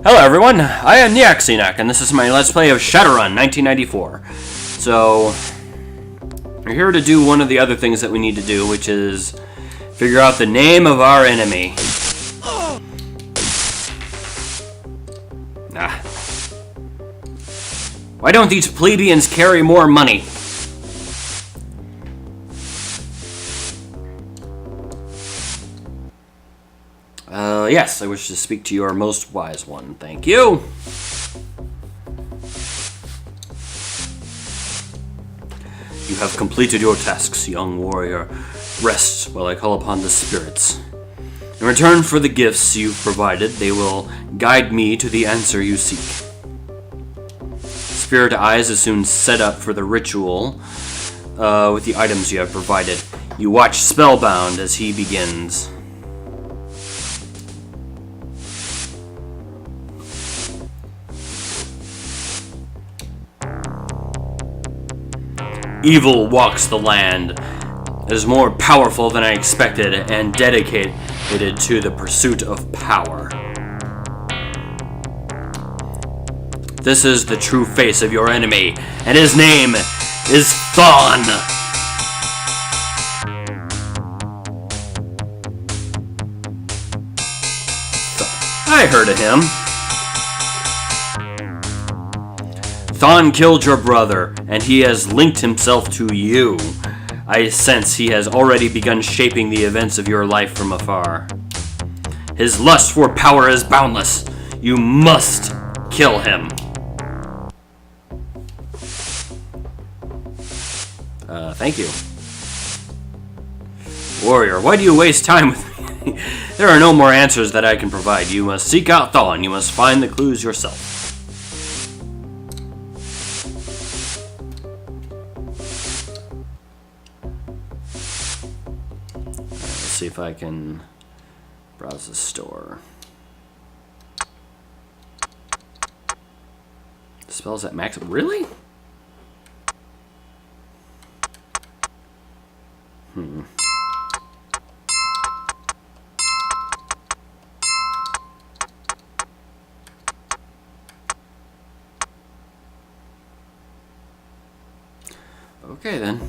Hello everyone, I am Neaxinak, and this is my Let's Play of Shadowrun 1994. So, we're here to do one of the other things that we need to do, which is figure out the name of our enemy. Why don't these plebeians carry more money? Yes, I wish to speak to your most wise one. Thank you. You have completed your tasks, young warrior. Rest while I call upon the spirits. In return for the gifts you've provided, they will guide me to the answer you seek. Spirit Eyes is soon set up for the ritual with the items you have provided. You watch spellbound as he begins. Evil walks the land. It is more powerful than I expected and dedicated to the pursuit of power. This is the true face of your enemy, and his name is Thon. I heard of him. Thon killed your brother, and he has linked himself to you. I sense he has already begun shaping the events of your life from afar. His lust for power is boundless. You must kill him. Thank you. Warrior, why do you waste time with me? There are no more answers that I can provide. You must seek out Thon. You must find the clues yourself. See if I can browse the store. Spells at max. Really? Okay then.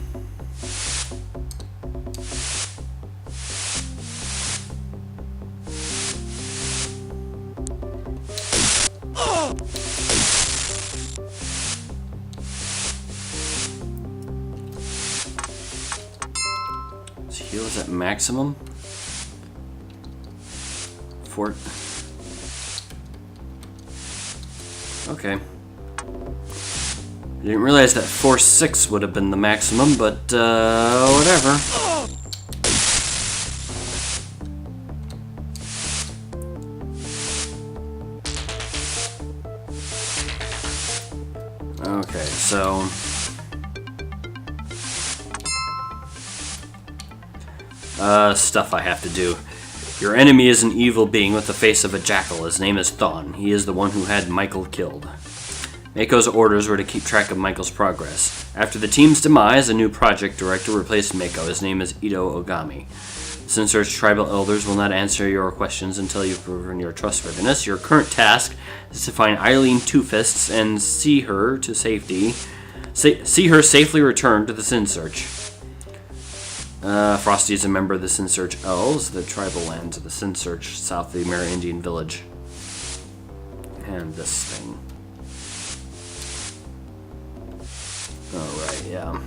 Heals at maximum. Okay. I didn't realize that Force 6 would have been the maximum, but whatever. Okay, so stuff I have to do. Your enemy is an evil being with the face of a jackal. His name is Thon. He is the one who had Michael killed. Mako's orders were to keep track of Michael's progress. After the team's demise, a new project director replaced Mako. His name is Ito Ogami. Since our tribal elders will not answer your questions until you've proven your trustworthiness, your current task is to find Eileen Two Fists and see her to safety. See her safely return to the Sin Search. Frosty is a member of the Sin Search Elves, the tribal lands of the Sin Search, south of the Amerindian village. And this thing. Alright, yeah.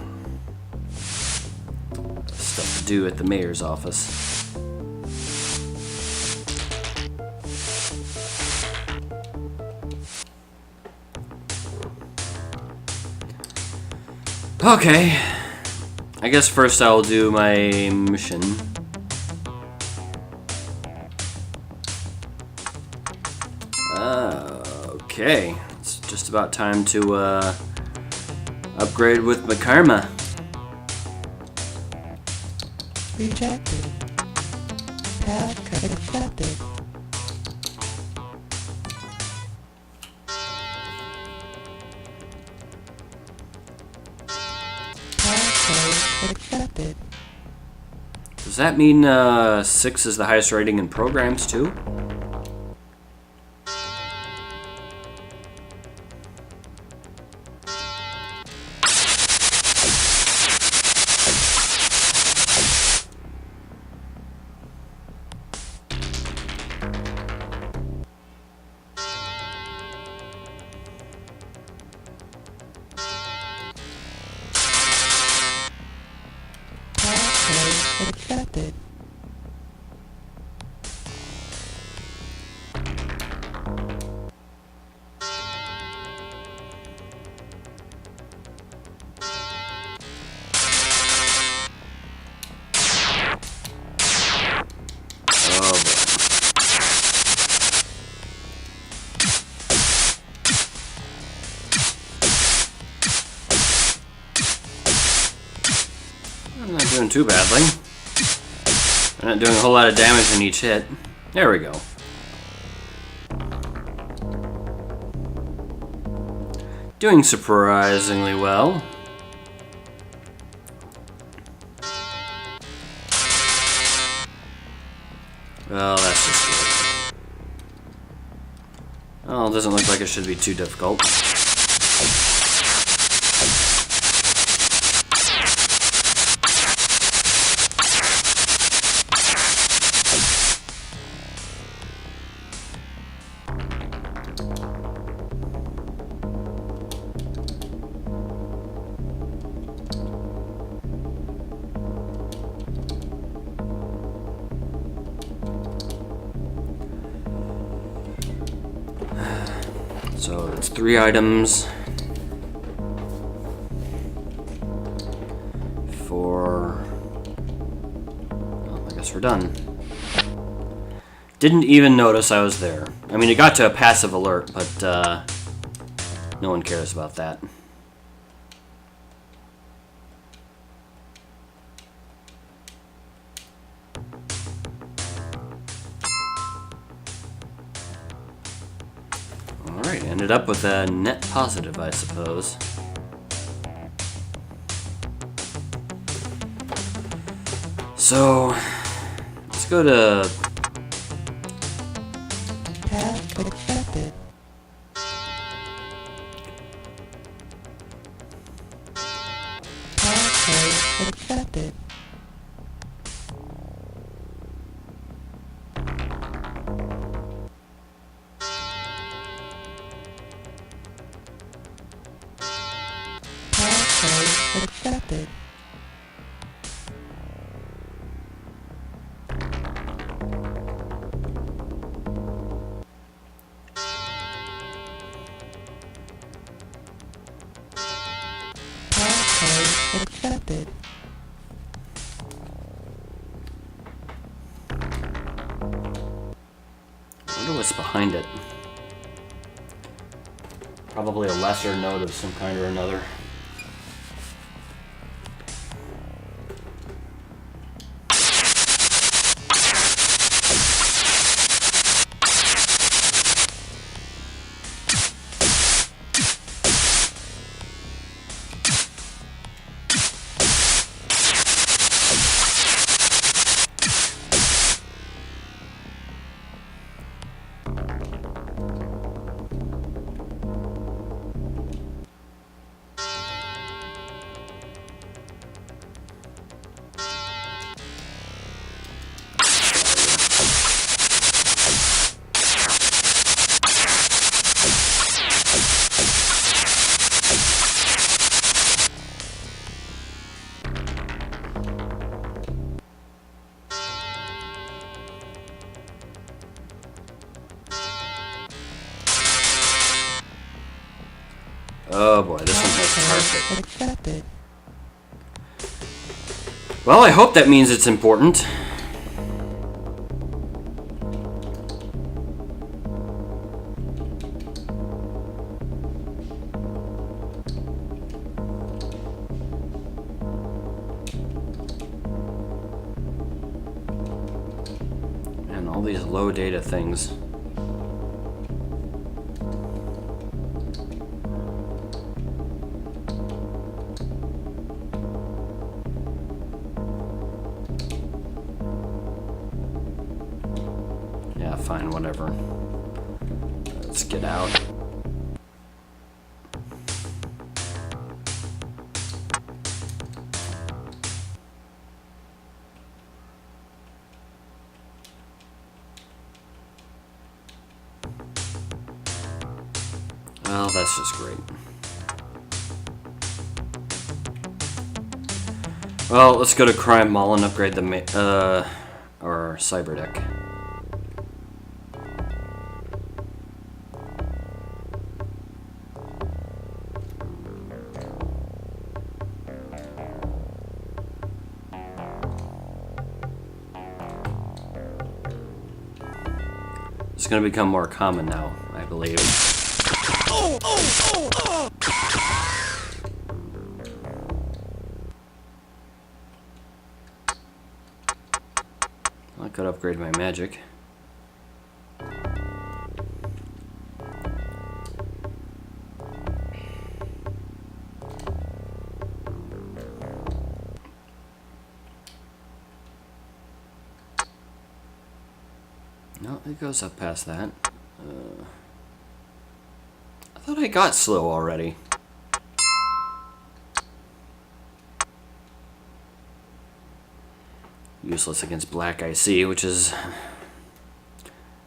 Stuff to do at the mayor's office. Okay. I guess first I'll do my mission. Okay. It's just about time to upgrade with my karma. Rejected. Task accepted. Accepted. Does that mean 6 is the highest rating in programs too? doing too badly. We're not doing a whole lot of damage in each hit. There we go. Doing surprisingly well. Well, that's just weird. Well, it doesn't look like it should be too difficult. So it's 3 items for... Well, I guess we're done. Didn't even notice I was there. I mean, it got to a passive alert, but no one cares about that. Alright, ended up with a net positive, I suppose. So, let's go to... Task accepted. Task accepted. Accepted. Accepted. I wonder what's behind it. Probably a lesser note of some kind or another. Oh boy, this one has carpet. Accepted. Well, I hope that means it's important. And all these low data things. Yeah, fine, whatever. Let's get out. Well, that's just great. Well, let's go to Crime Mall and upgrade the our cyber deck. It's going to become more common now, I believe. I could upgrade my magic. No, it goes up past that. I thought I got slow already. Useless against black, I see, which is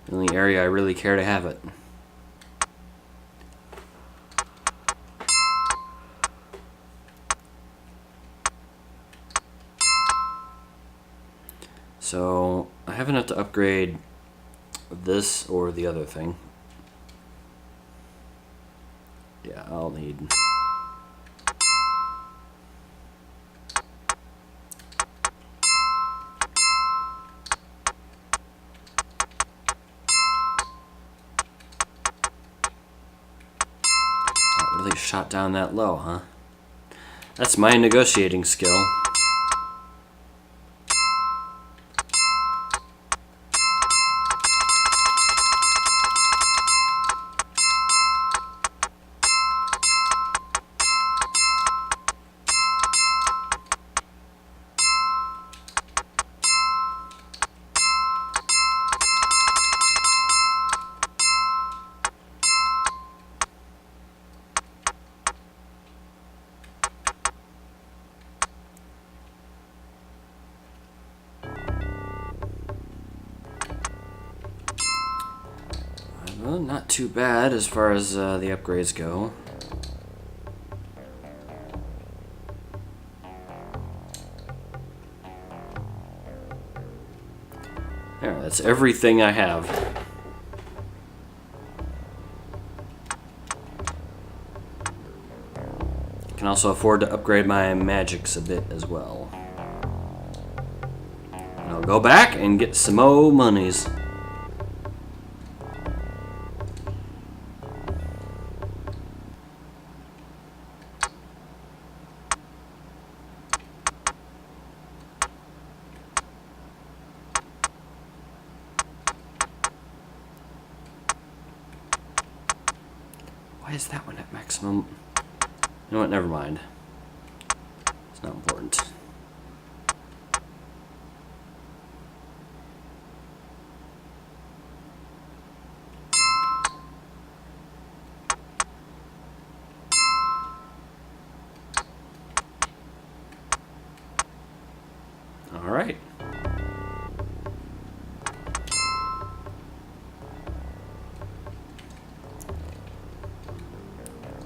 the only area I really care to have it. So I have enough to upgrade this or the other thing. Yeah, I'll need... Really shot down that low, huh? That's my negotiating skill. Well, not too bad as far as the upgrades go. There, that's everything I have. I can also afford to upgrade my magics a bit as well. And I'll go back and get some more monies. Why is that one at maximum? You know what, never mind. It's not important. All right.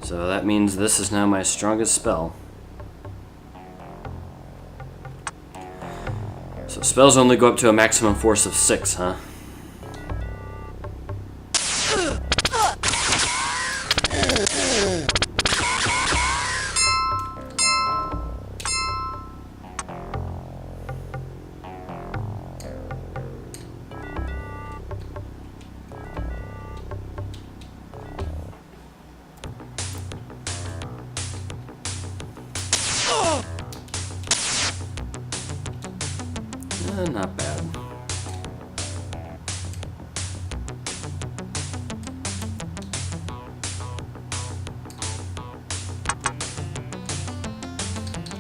So that means this is now my strongest spell. So spells only go up to a maximum force of 6, huh? Not bad.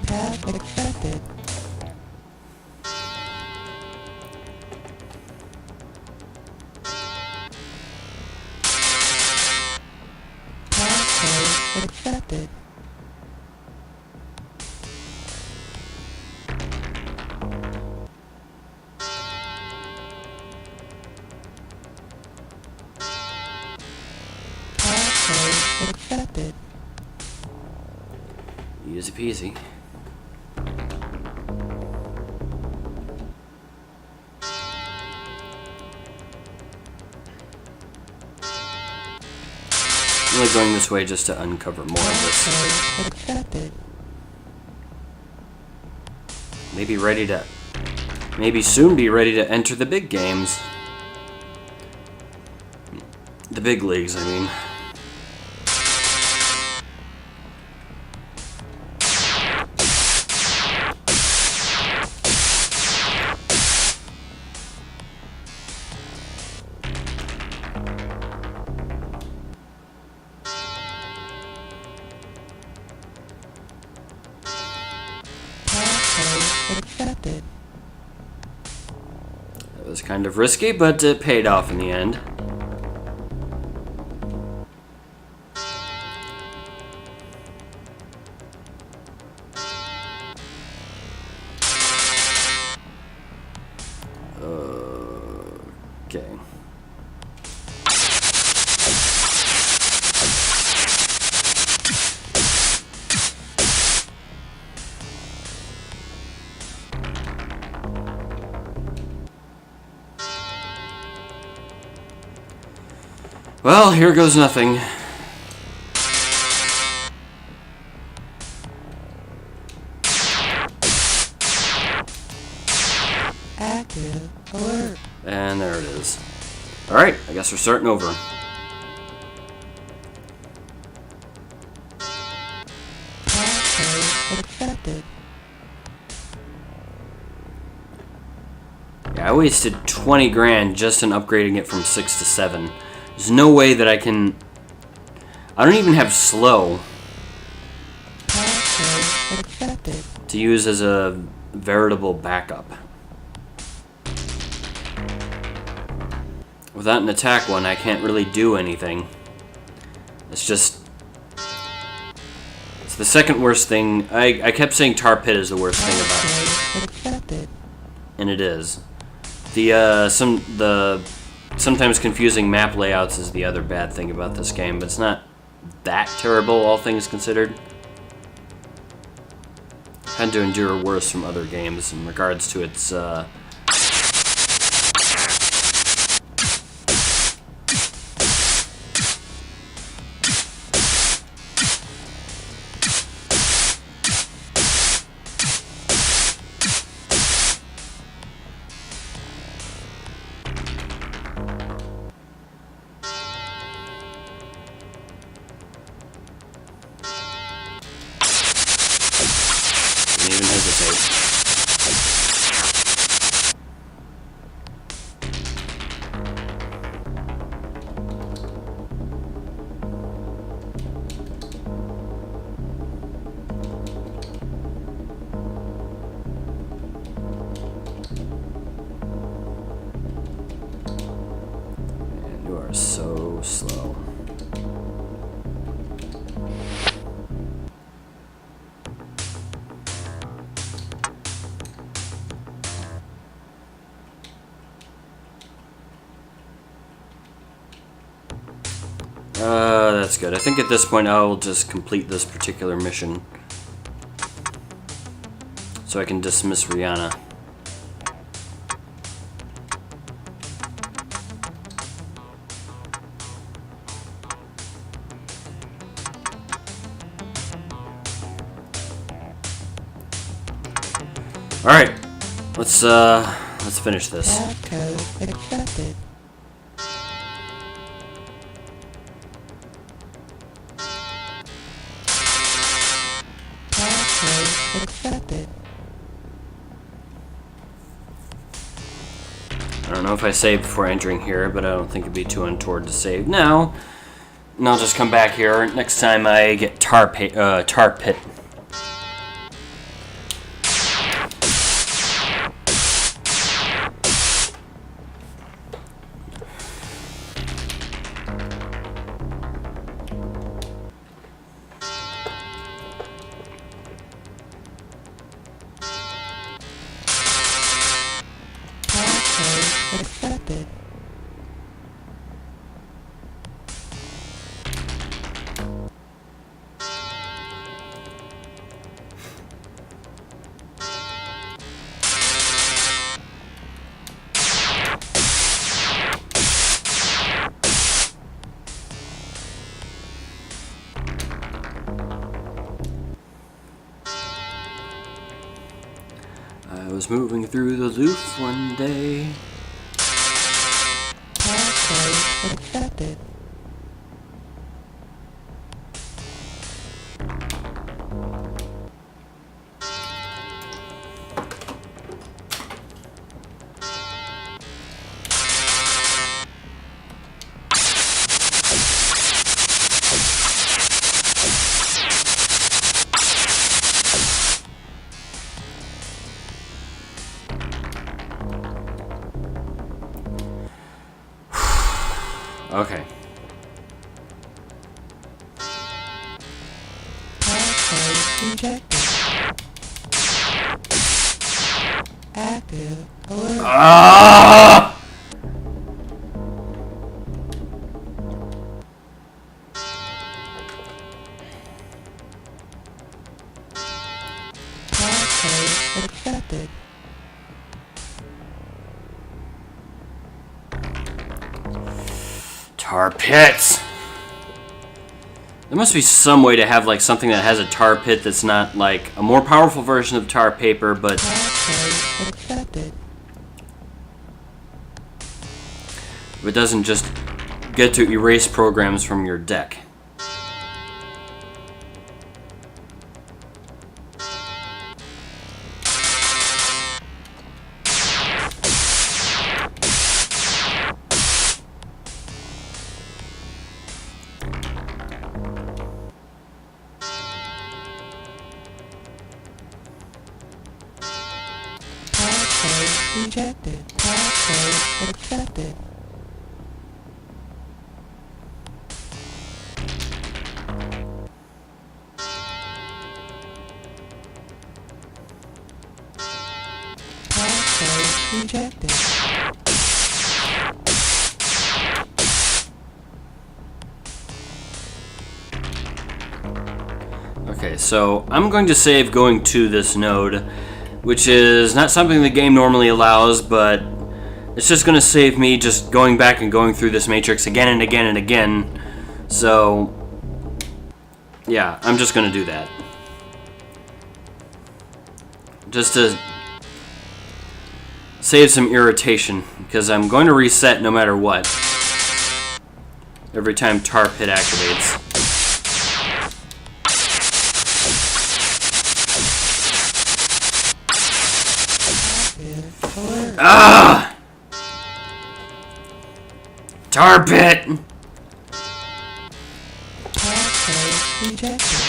Task accepted. Task accepted. Accepted. Easy peasy. I'm only going this way just to uncover more of this. Accepted. Maybe soon be ready to enter the big games. The big leagues, I mean. kind of risky, but it paid off in the end. Okay. Well, here goes nothing. Active alert. And there it is. Alright, I guess we're starting over. Passcode accepted. Yeah, I wasted 20 grand just in upgrading it from 6 to 7. There's no way that I can... I don't even have slow Passcode accepted. to use as a veritable backup. Without an attack one, I can't really do anything. It's just... It's the second worst thing. I kept saying Tar Pit is the worst thing about it. Passcode accepted. And it is. The sometimes confusing map layouts is the other bad thing about this game, but it's not that terrible, all things considered. Had to endure worse from other games in regards to its didn't even hesitate. Man, you are so slow. That's good. I think at this point I'll just complete this particular mission so I can dismiss Rihanna. All right, let's finish this. Passcode accepted. Passcode accepted. I don't know if I saved before entering here, but I don't think it'd be too untoward to save now. And I'll just come back here next time I get Tar Pit. Passcode accepted. I was moving through the loop one day. Passcode accepted. Rejected. Active. Alert. Ah! Passcode accepted. Tar pits. There must be some way to have like something that has a tar pit that's not like a more powerful version of tar paper, but Passcode accepted. it doesn't just get to erase programs from your deck. Passcode rejected. Passcode accepted. Passcode rejected. Okay, so I'm going to save going to this node, which is not something the game normally allows, but it's just going to save me just going back and going through this matrix again and again and again. So, yeah, I'm just going to do that. Just to save some irritation, because I'm going to reset no matter what. Every time tar pit activates. Active. Alert. Ah! Tar pit! Passcode rejected.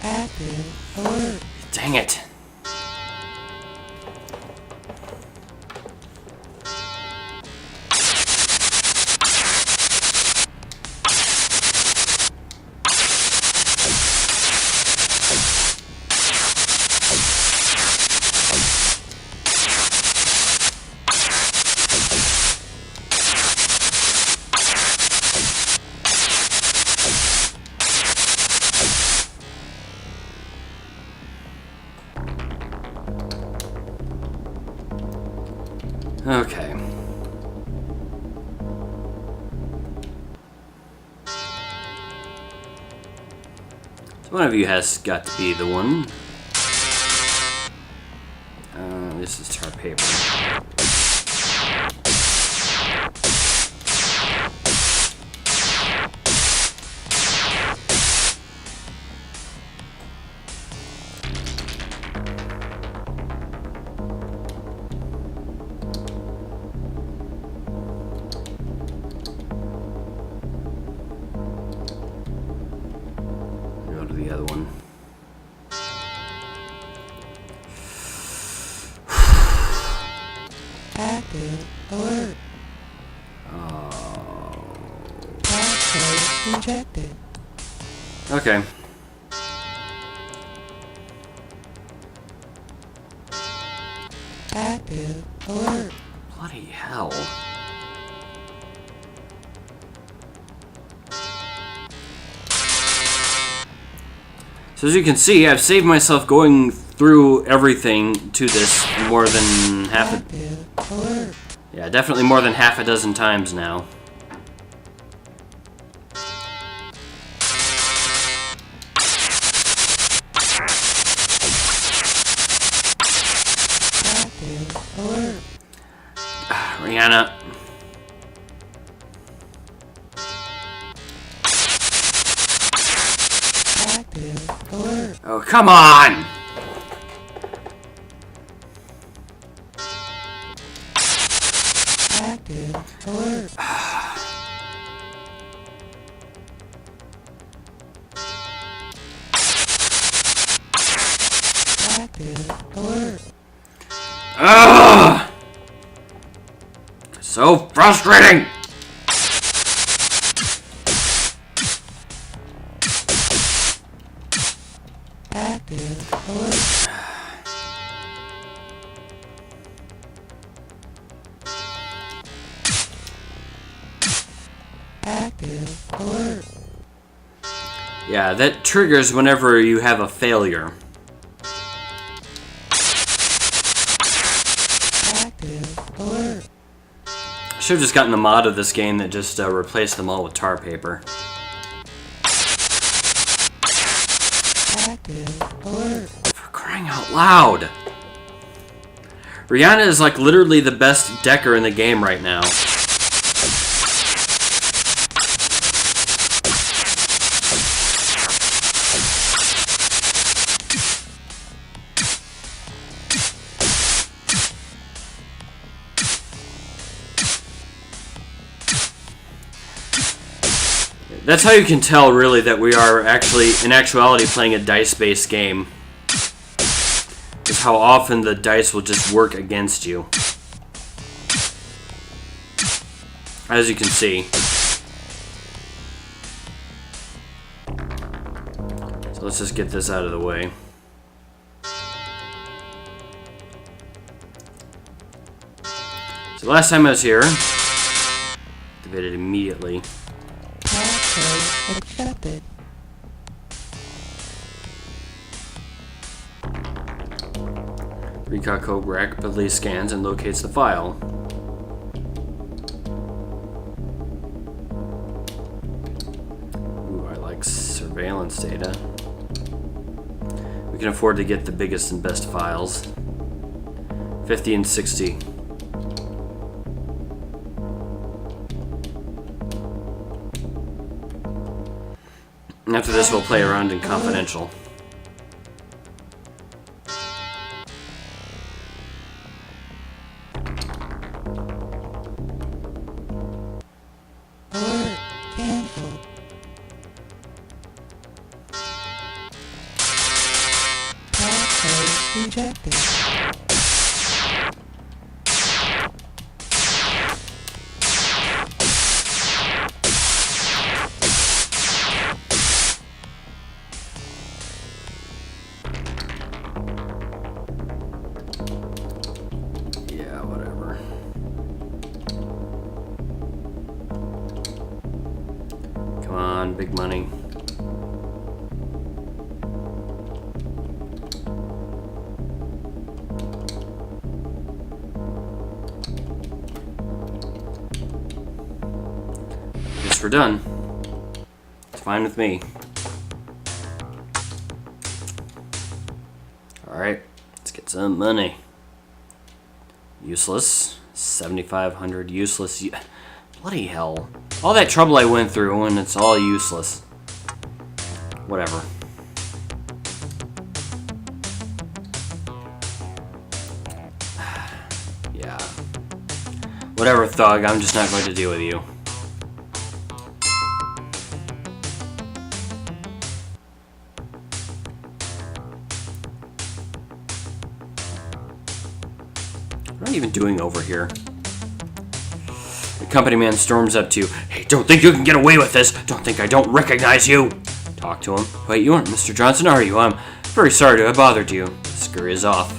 Active. Alert. Dang it. Okay. So one of you has got to be the one. This is tar paper. Go to the other one. Active. Alert. Oh. Passcode rejected. Okay. Active. Alert. Bloody hell. So as you can see, I've saved myself going through everything to this more than half a... Active. Alert. Yeah, definitely more than half a dozen times now. Active. Alert. Rihanna. Active. Alert. Oh, come on! Active. Alert. Active. Alert. Ugh! So frustrating! Active alert. Active alert. Yeah, that triggers whenever you have a failure. Active alert. I should have just gotten the mod of this game that just replaced them all with tar paper. Active alert. For crying out loud! Rihanna is like literally the best decker in the game right now. That's how you can tell, really, that we are actually, in actuality, playing a dice-based game. Is how often the dice will just work against you. As you can see. So let's just get this out of the way. So last time I was here, activated immediately. Passcode accepted. Recon code rapidly scans and locates the file. Ooh, I like surveillance data. We can afford to get the biggest and best files. 50 and 60. And after this, we'll play around in confidential. Alert canceled. Passcode rejected. Yeah, whatever. Come on, big money. Guess we're done. It's fine with me. Alright, let's get some money. Useless. 7,500 useless. Bloody hell. All that trouble I went through and it's all useless. Whatever. Yeah. Whatever, thug. I'm just not going to deal with you. What am I even doing over here? The company man storms up to you. Hey, don't think you can get away with this. Don't think I don't recognize you. Talk to him. Wait, you aren't Mr. Johnson, are you? I'm very sorry to have bothered you. Scurries off.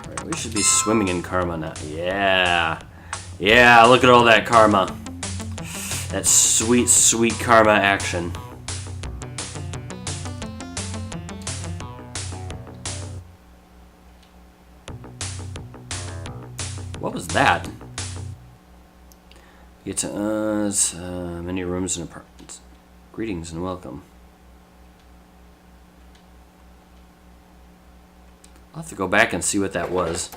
Alright, we should be swimming in karma now. Yeah. Yeah, look at all that karma. That sweet, sweet karma action. What was that? Get to us, many rooms and apartments. Greetings and welcome. I'll have to go back and see what that was.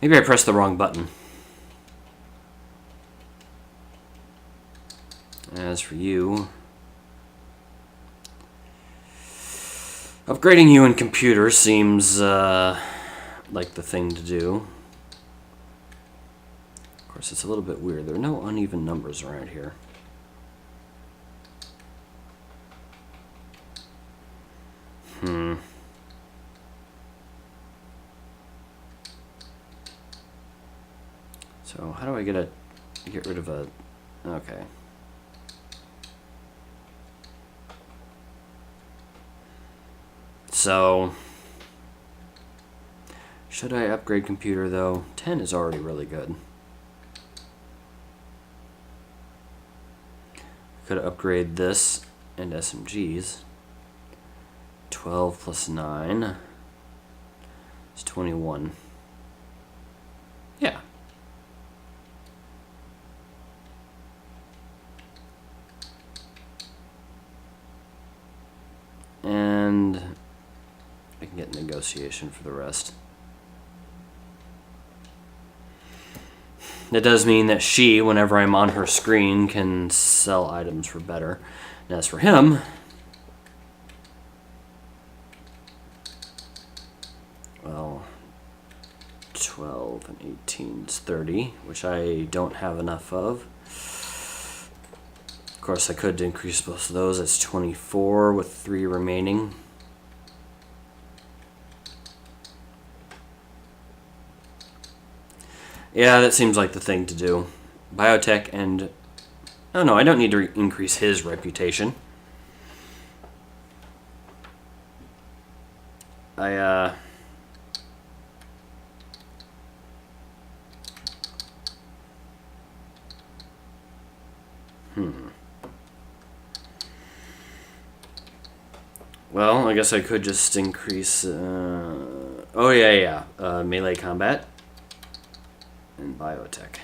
Maybe I pressed the wrong button. As for you, upgrading you in computer seems like the thing to do. Of course, it's a little bit weird. There are no uneven numbers around here. So how do I get rid of a... Okay. So... Should I upgrade computer, though? 10 is already really good. Could upgrade this and SMGs. 12 plus 9 is 21. Yeah. And I can get negotiation for the rest. That does mean that she, whenever I'm on her screen, can sell items for better. And as for him, well, 12 and 18 is 30, which I don't have enough of. Of course, I could increase both of those. It's 24 with 3 remaining. Yeah, that seems like the thing to do. Biotech and... Oh no, I don't need to increase his reputation. Well, I guess I could just increase... Oh, yeah. Melee combat. And biotech.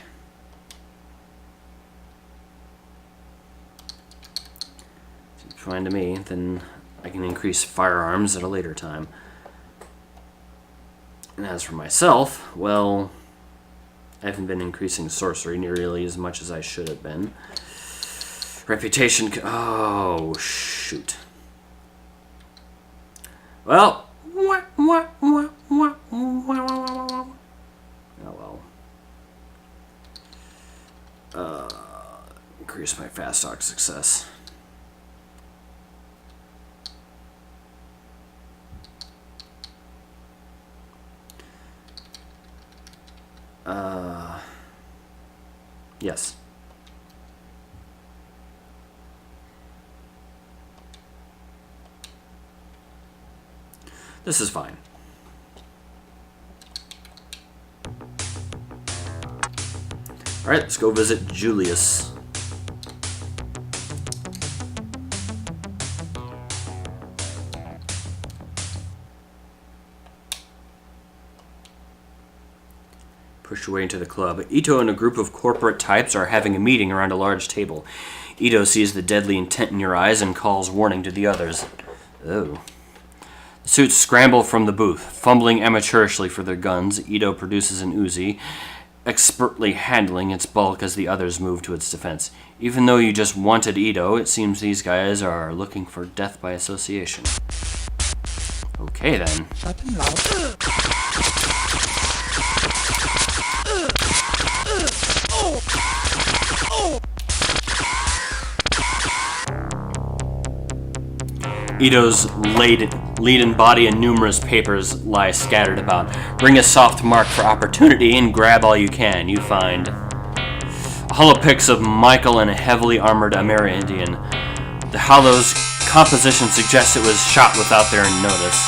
Seems fine to me. Then I can increase firearms at a later time. And as for myself, well, I haven't been increasing sorcery nearly as much as I should have been. Reputation... Oh, shoot. Well... Oh, well. Increase my fast talk success. Yes. This is fine. Alright, let's go visit Julius. Push your way into the club. Ito and a group of corporate types are having a meeting around a large table. Ito sees the deadly intent in your eyes and calls warning to the others. Oh. The suits scramble from the booth, fumbling amateurishly for their guns. Ito produces an Uzi, expertly handling its bulk as the others move to its defense. Even though you just wanted Ito, it seems these guys are looking for death by association. Okay, then. Ito's laden body and numerous papers lie scattered about. Bring a soft mark for opportunity and grab all you can. You find a holopix of Michael and a heavily armored Amerindian. The hollow's composition suggests it was shot without their notice.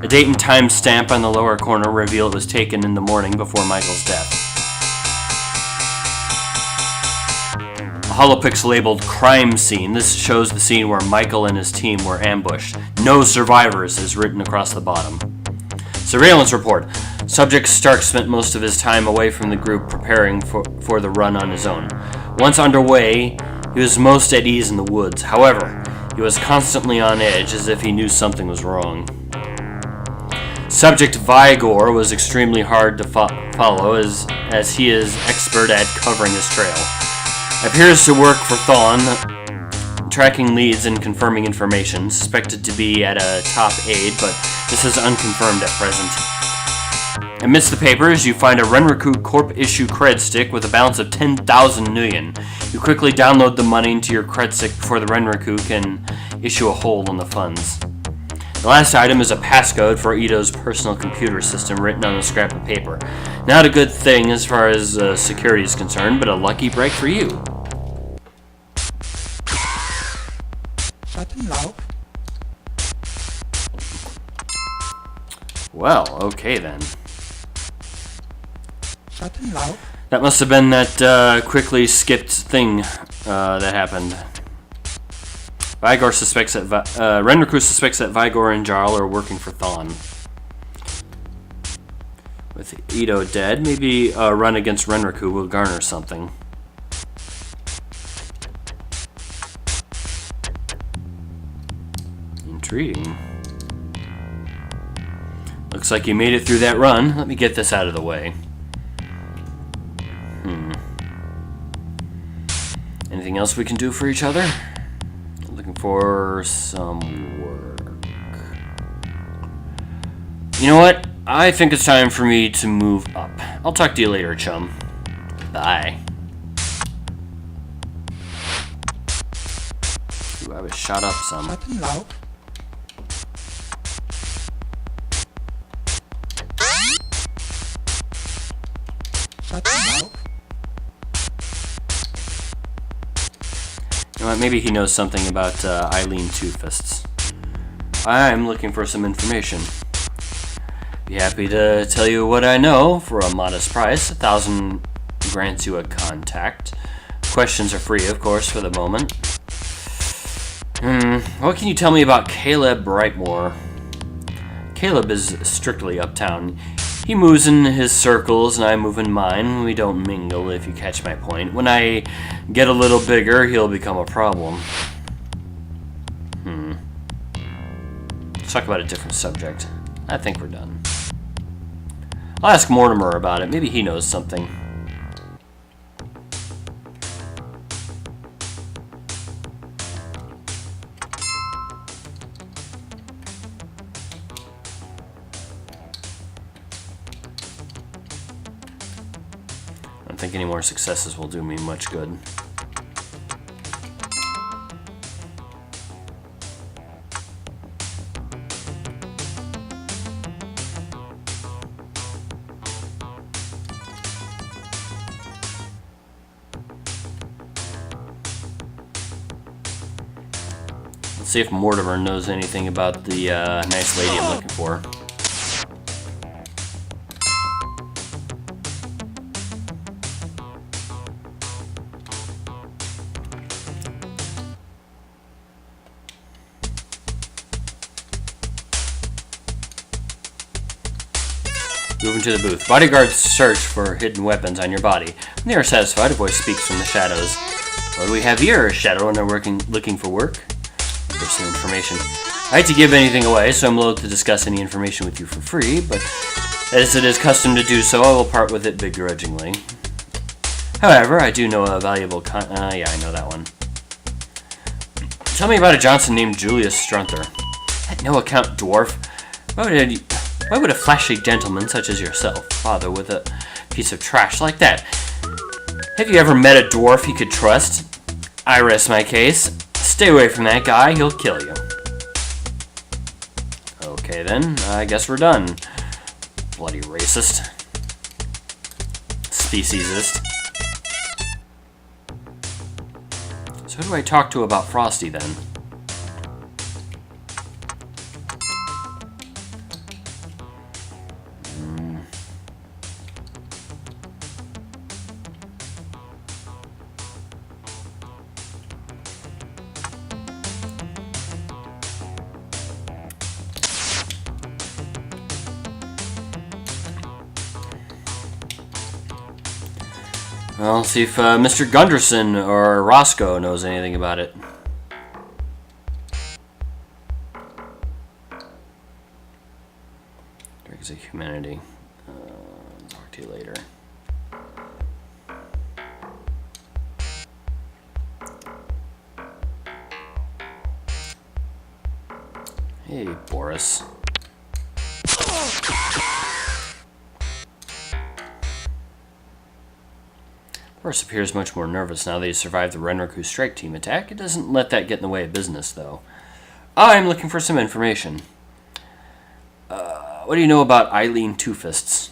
A date and time stamp on the lower corner reveal it was taken in the morning before Michael's death. Holopix labeled crime scene. This shows the scene where Michael and his team were ambushed. No survivors is written across the bottom. Surveillance report. Subject Stark spent most of his time away from the group preparing for the run on his own. Once underway, he was most at ease in the woods. However, he was constantly on edge as if he knew something was wrong. Subject Vigor was extremely hard to follow as he is expert at covering his trail. Appears to work for Thawne, tracking leads and confirming information, suspected to be at a top aide, but this is unconfirmed at present. Amidst the papers, you find a Renraku Corp issue cred stick with a balance of 10,000 million. You quickly download the money into your cred stick before the Renraku can issue a hold on the funds. The last item is a passcode for Ito's personal computer system written on a scrap of paper. Not a good thing as far as security is concerned, but a lucky break for you. Well, okay then. That must have been that quickly skipped thing that happened. Vigor suspects that Renraku suspects that Vigor and Jarl are working for Thon. With Ito dead, maybe a run against Renraku will garner something. Intriguing. Looks like you made it through that run. Let me get this out of the way. Anything else we can do for each other? Looking for some work. You know what? I think it's time for me to move up. I'll talk to you later, chum. Bye. Ooh, I was shot up some. You know what, maybe he knows something about Eileen Two-Fists. I'm looking for some information. Be happy to tell you what I know for a modest price. 1,000 grants you a contact. Questions are free, of course, for the moment. What can you tell me about Caleb Brightmore? Caleb is strictly uptown. He moves in his circles and I move in mine. We don't mingle, if you catch my point. When I get a little bigger, he'll become a problem. Let's talk about a different subject. I think we're done. I'll ask Mortimer about it. Maybe he knows something. I don't think any more successes will do me much good. Let's see if Mortimer knows anything about the nice lady I'm looking for. Moving to the booth. Bodyguards search for hidden weapons on your body. When they are satisfied, a voice speaks from the shadows. What do we have here? Shadowrun are looking for work? For some information. I hate to give anything away, so I'm loath to discuss any information with you for free, but as it is custom to do so, I will part with it begrudgingly. However, I do know a valuable yeah, I know that one. Tell me about a Johnson named Julius Strunther. That no-account dwarf. Why would a flashy gentleman such as yourself bother with a piece of trash like that? Have you ever met a dwarf you could trust? I rest my case. Stay away from that guy, he'll kill you. Okay then, I guess we're done. Bloody racist. Speciesist. So who do I talk to about Frosty then? Well, see if Mr. Gunderson or Roscoe knows anything about it. Dregs of Humanity. Talk to you later. Hey, Boris. Boris appears much more nervous now that he survived the Renraku strike team attack. It doesn't let that get in the way of business, though. I'm looking for some information. What do you know about Eileen Two Fists?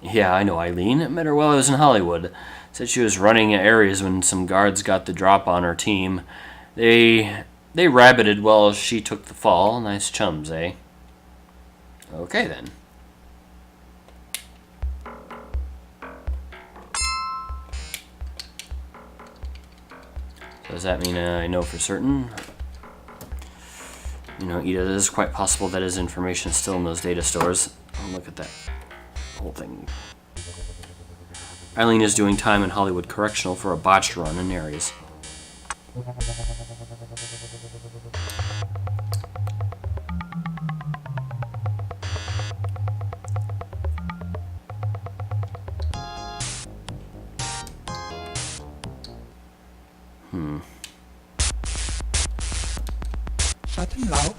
Yeah, I know Eileen. I met her while I was in Hollywood. Said she was running areas when some guards got the drop on her team. They rabbited while she took the fall. Nice chums, eh? Okay, then. So does that mean I know for certain? You know, Ito, it is quite possible that his information is still in those data stores. Oh, look at that whole thing. Eileen is doing time in Hollywood Correctional for a botched run in Ares. Schattenlauf.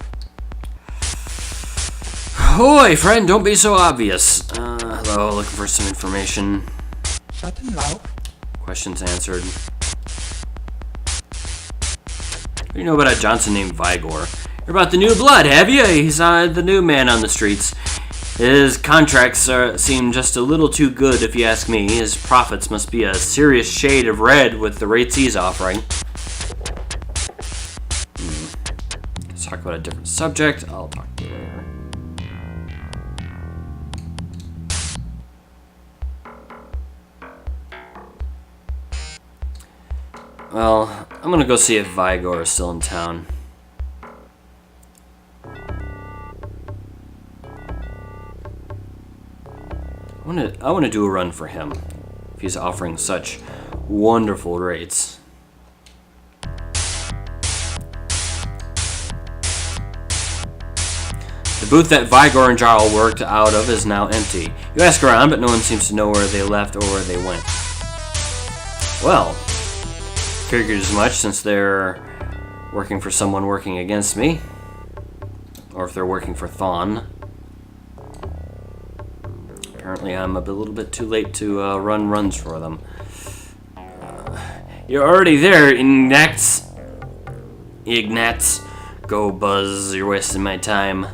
Ahoy, friend, don't be so obvious. Hello, looking for some information. Schattenlauf. Questions answered. What do you know about a Johnson named Vigor? You're about the new blood, have you? He's the new man on the streets. His contracts seem just a little too good, if you ask me. His profits must be a serious shade of red with the rates he's offering. Let's talk about a different subject. I'll talk to you later. Well, I'm gonna go see if Vigor is still in town. I wanna do a run for him if he's offering such wonderful rates. The booth that Vigor and Jarl worked out of is now empty. You ask around, but no one seems to know where they left or where they went. Well, figured as much since they're working for someone working against me. Or if they're working for Thawne. Apparently I'm a little bit too late to run runs for them. You're already there, Ignatz. Go, Buzz. You're wasting my time.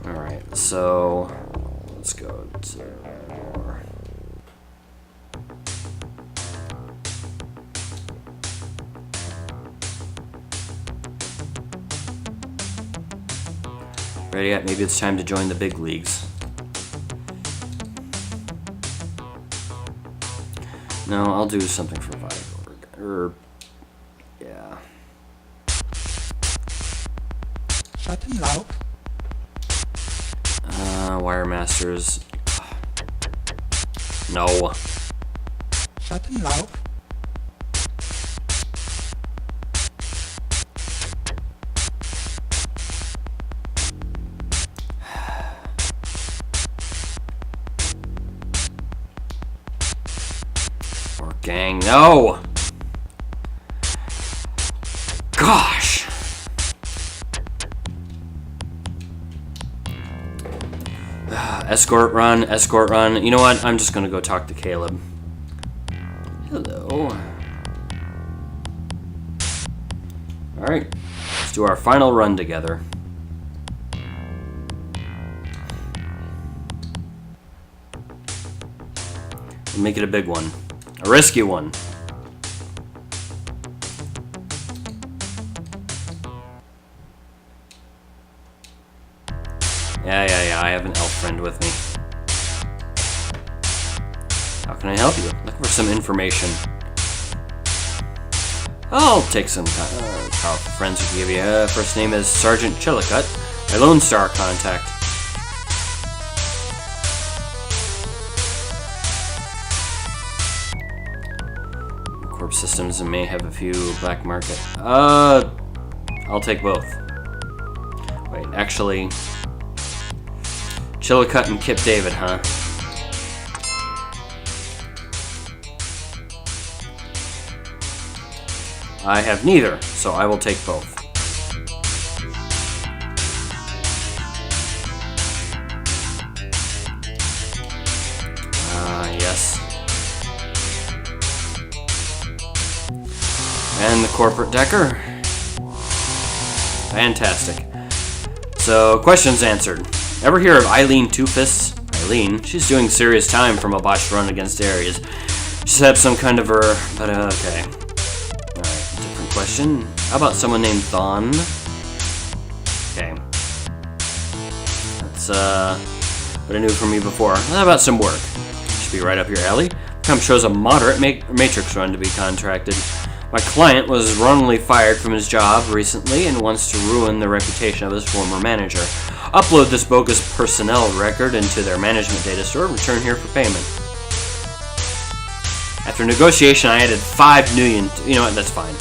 Alright, so let's go to more. Ready yet? Maybe it's time to join the big leagues. No, I'll do something for Vigor. Yeah. Schattenlauf. Wire Masters. No. Schattenlauf. Or gang. No! Gosh! Escort run, escort run. You know what? I'm just gonna go talk to Caleb. Hello. Alright. Let's do our final run together. We'll make it a big one. A risky one. Yeah, I have an elf friend with me. How can I help you? Looking for some information. I'll take some powerful friends who can give you. First name is Sergeant Chillicott, my Lone Star contact. Corp systems may have a few black market. I'll take both. Wait, actually, Chillicott and Kip David, huh? I have neither, so I will take both. Yes. And the corporate decker. Fantastic. So, questions answered. Ever hear of Eileen Two Fists? Eileen? She's doing serious time from a botched run against Ares. She set up some kind of her... but okay. Alright, different question. How about someone named Thon? Okay. That's, what I knew from you before. How about some work? Should be right up your alley. Come shows a moderate matrix run to be contracted. My client was wrongly fired from his job recently and wants to ruin the reputation of his former manager. Upload this bogus personnel record into their management data store and return here for payment. After negotiation, I added 5 million. You know what? That's fine.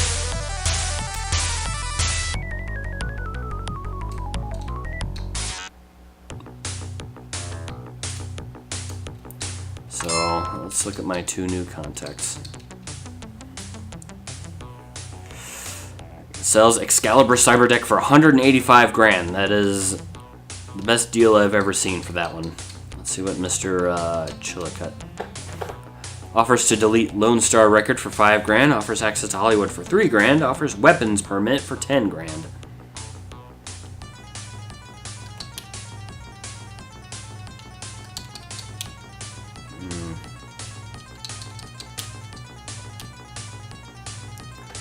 So let's look at my 2 new contacts. Sells Excalibur Cyberdeck for 185 grand. That is the best deal I've ever seen for that one. Let's see what Mr. Chillicut offers to delete Lone Star record for 5 grand. Offers access to Hollywood for 3 grand. Offers weapons permit for 10 grand.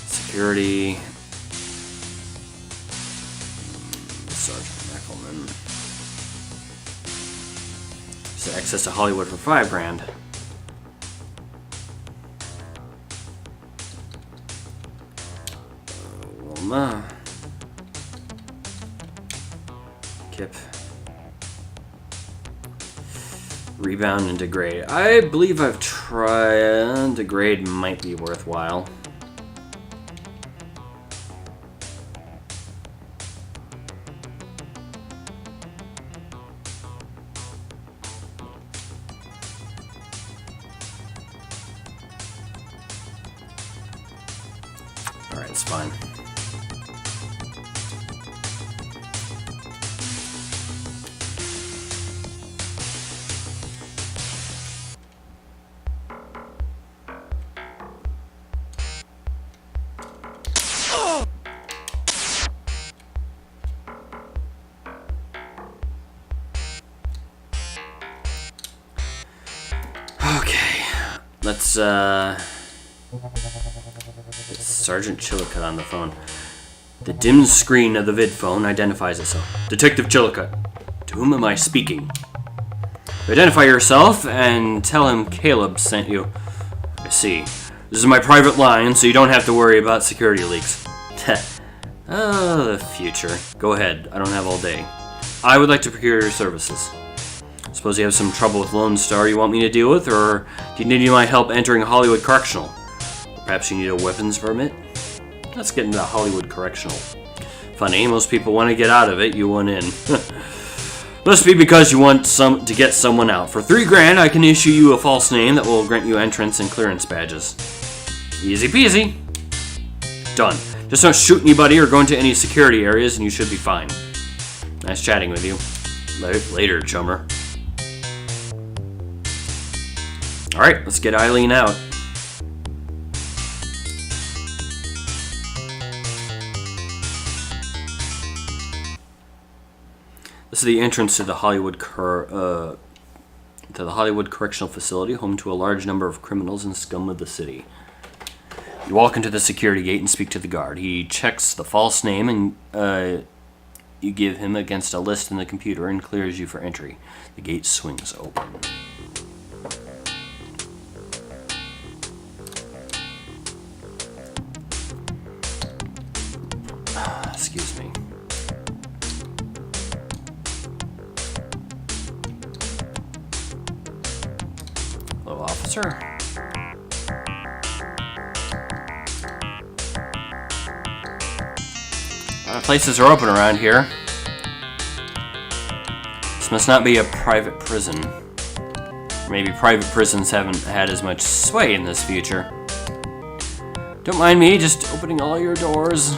Security. So access to Hollywood for 5 grand. Wilma. Kip. Rebound and degrade. I believe I've tried. Degrade might be worthwhile. Alright, it's fine. Okay, let's get Sergeant Chillicut on the phone. The dim screen of the vid phone identifies itself. Detective Chillicut, to whom am I speaking? Identify yourself and tell him Caleb sent you. I see. This is my private line, so you don't have to worry about security leaks. Oh, the future. Go ahead, I don't have all day. I would like to procure your services. Suppose you have some trouble with Lone Star you want me to deal with, or do you need my help entering Hollywood Correctional? Perhaps you need a weapons permit? Let's get into Hollywood Correctional. Funny, most people want to get out of it, you want in. Must be because you want to get someone out. For 3 grand, I can issue you a false name that will grant you entrance and clearance badges. Easy peasy. Done. Just don't shoot anybody or go into any security areas and you should be fine. Nice chatting with you. Later, chummer. Alright, let's get Eileen out. This is the entrance to the Hollywood Correctional Facility, home to a large number of criminals and scum of the city. You walk into the security gate and speak to the guard. He checks the false name and you give him against a list in the computer and clears you for entry. The gate swings open. Excuse me. Hello, officer. A lot of places are open around here. This must not be a private prison. Maybe private prisons haven't had as much sway in this future. Don't mind me just opening all your doors.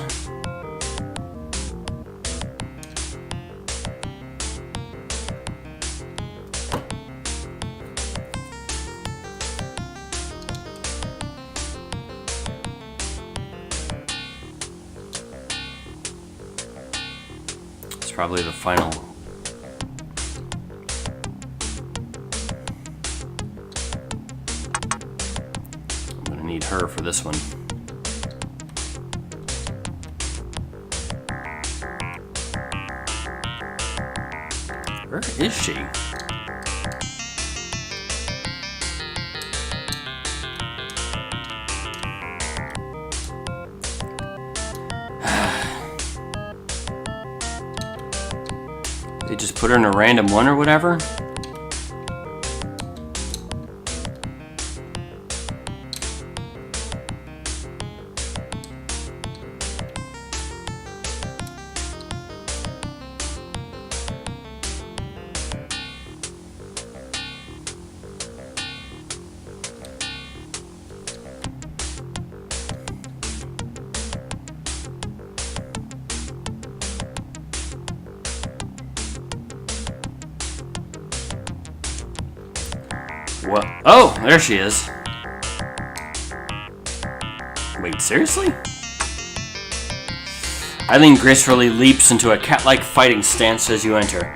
probably the final. I'm gonna need her for this one. Where is she? They just put her in a random one or whatever? What? Oh, there she is. Wait, seriously? Eileen gracefully leaps into a cat-like fighting stance as you enter.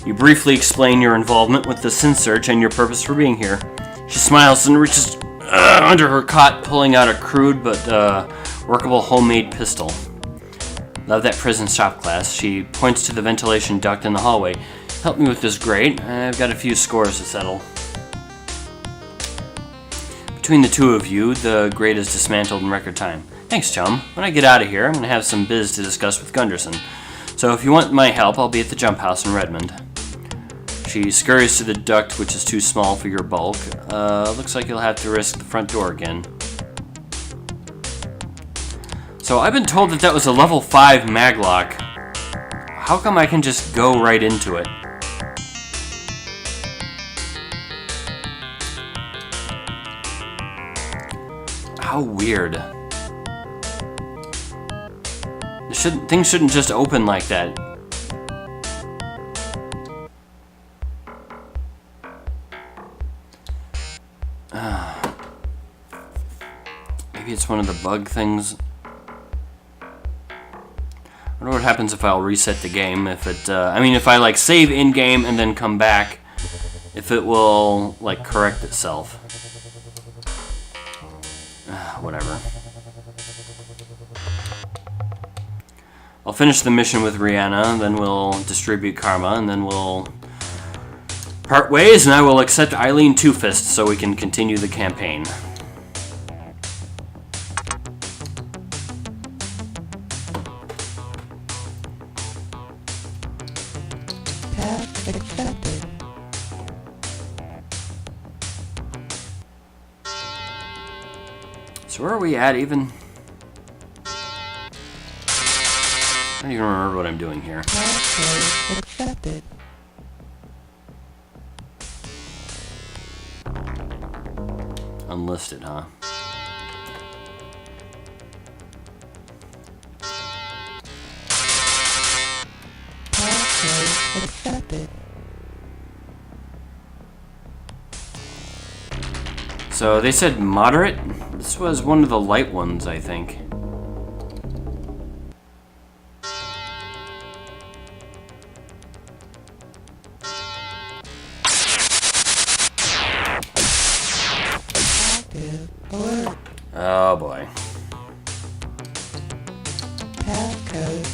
You briefly explain your involvement with the Sin Search and your purpose for being here. She smiles and reaches under her cot, pulling out a crude but workable homemade pistol. Love that prison shop class. She points to the ventilation duct in the hallway. Help me with this grate. I've got a few scores to settle. Between the two of you, the grate is dismantled in record time. Thanks, chum. When I get out of here, I'm going to have some biz to discuss with Gunderson. So if you want my help, I'll be at the jump house in Redmond. She scurries to the duct, which is too small for your bulk. Looks like you'll have to risk the front door again. So I've been told that was a level 5 maglock. How come I can just go right into it? How weird. Things shouldn't just open like that. Maybe it's one of the bug things. I wonder what happens if I'll reset the game. If it, if I like save in game and then come back, if it will like correct itself. Whatever. I'll finish the mission with Rihanna, then we'll distribute karma, and then we'll part ways, and I will accept Eileen Two-Fist so we can continue the campaign. Task accepted. So where are we at even? I don't even remember what I'm doing here. Task accepted. Unlisted, huh? Task accepted. So they said moderate? This was one of the light ones, I think. Active alert. Oh boy. Passcode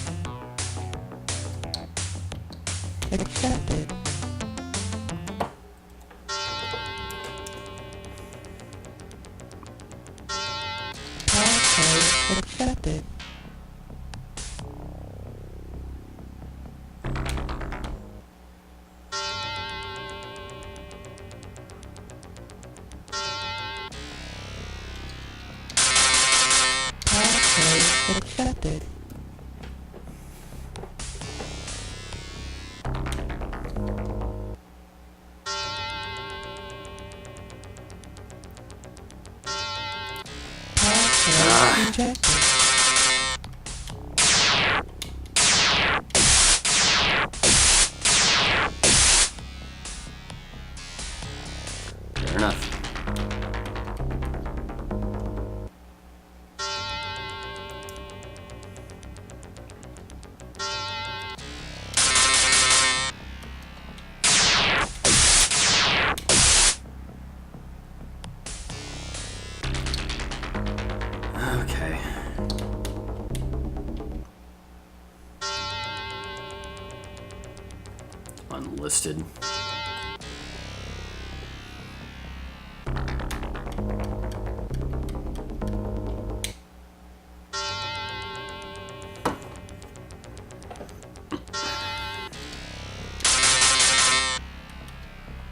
accepted. Passcode accepted. Passcode accepted. Passcode rejected. Fair enough. listed.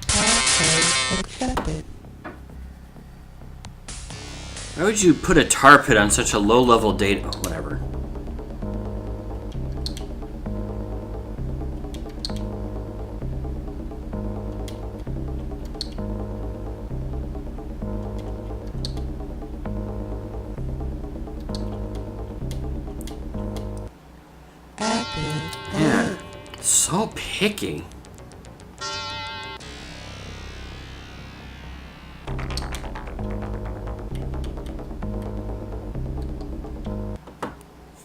Password accepted. Why would you put a tar pit on such a low-level data? Whatever. Active. Man, so picky.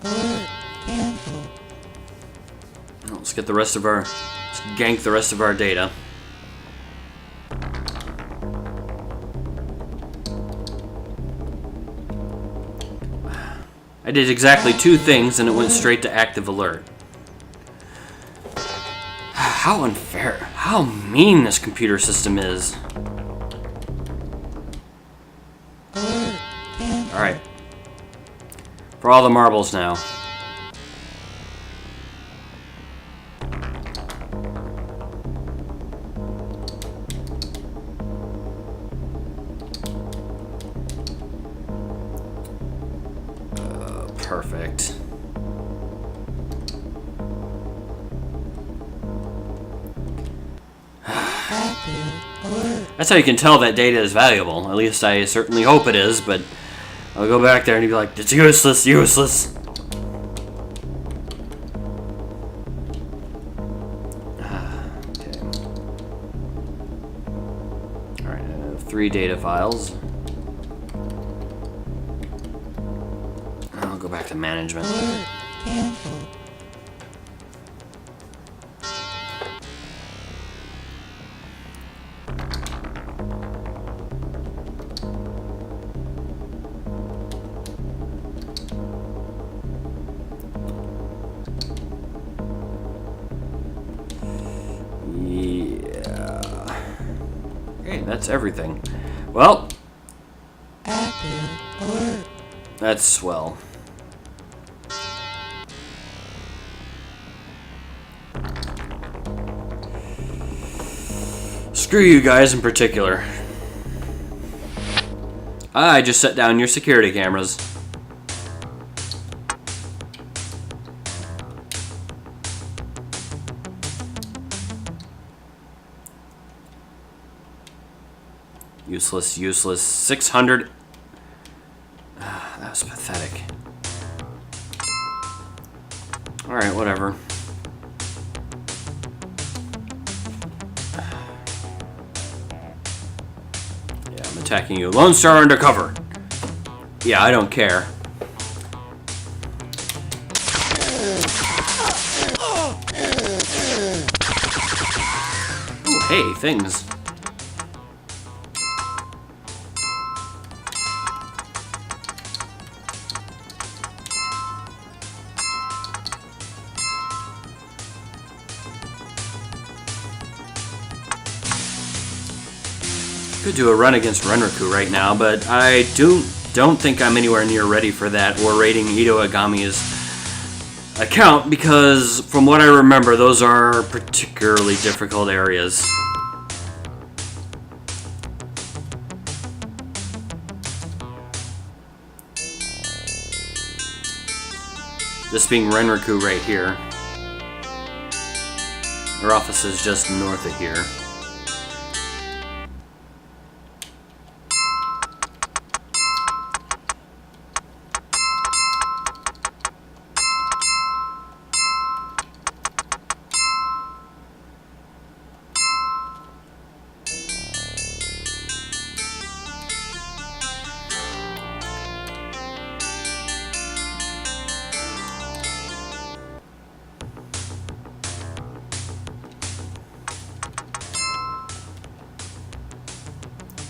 Alert. Cancel. Let's get the rest of our... Let's gank the rest of our data. I did exactly 2 things and it went straight to active alert. How unfair. How mean this computer system is. Alert. Cancel. Alright. For all the marbles now. Perfect. Active. Alert. That's how you can tell that data is valuable. At least I certainly hope it is, but I'll go back there and be like, it's useless, useless. Okay. Alright, I have 3 data files. I'll go back to management. Alert. Cancel. Yeah. Okay, that's everything. Well, Active. Alert. that's swell. Screw you guys in particular. I just set down your security cameras. Useless, useless. 600. That was pathetic. Alright, whatever. Yeah, I'm attacking you. Lone Star undercover. Yeah, I don't care. Ooh, hey, things. Could do a run against Renraku right now, but I don't think I'm anywhere near ready for that or raiding Ito Agami's account because from what I remember, those are particularly difficult areas. This being Renraku right here. Their office is just north of here.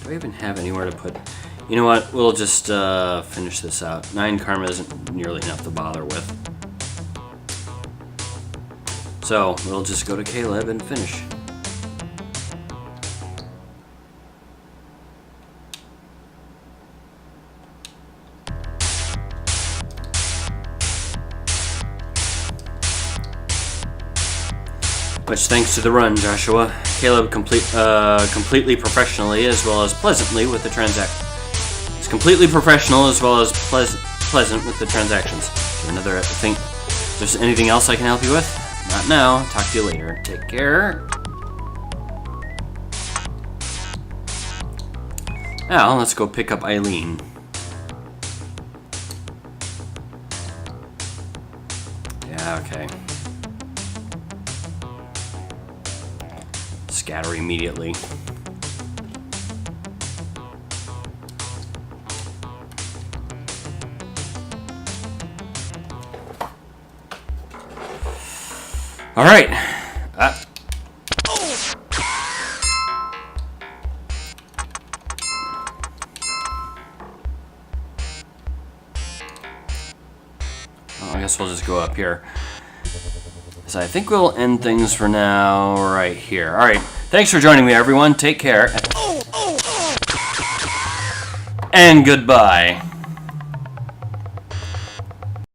Do I even have anywhere to put... You know what? We'll just finish this out. 9 karma isn't nearly enough to bother with. So, we'll just go to Caleb and finish. Much thanks to the run, Joshua. Caleb completely professionally as well as pleasantly with the transaction. He's completely professional as well as pleasant with the transactions. Another thing. If there's anything else I can help you with? Not now. Talk to you later. Take care. Now, let's go pick up Eileen. Yeah, okay. Scatter immediately. All right. I guess we'll just go up here. So I think we'll end things for now right here. All right. Thanks for joining me, everyone. Take care. And goodbye.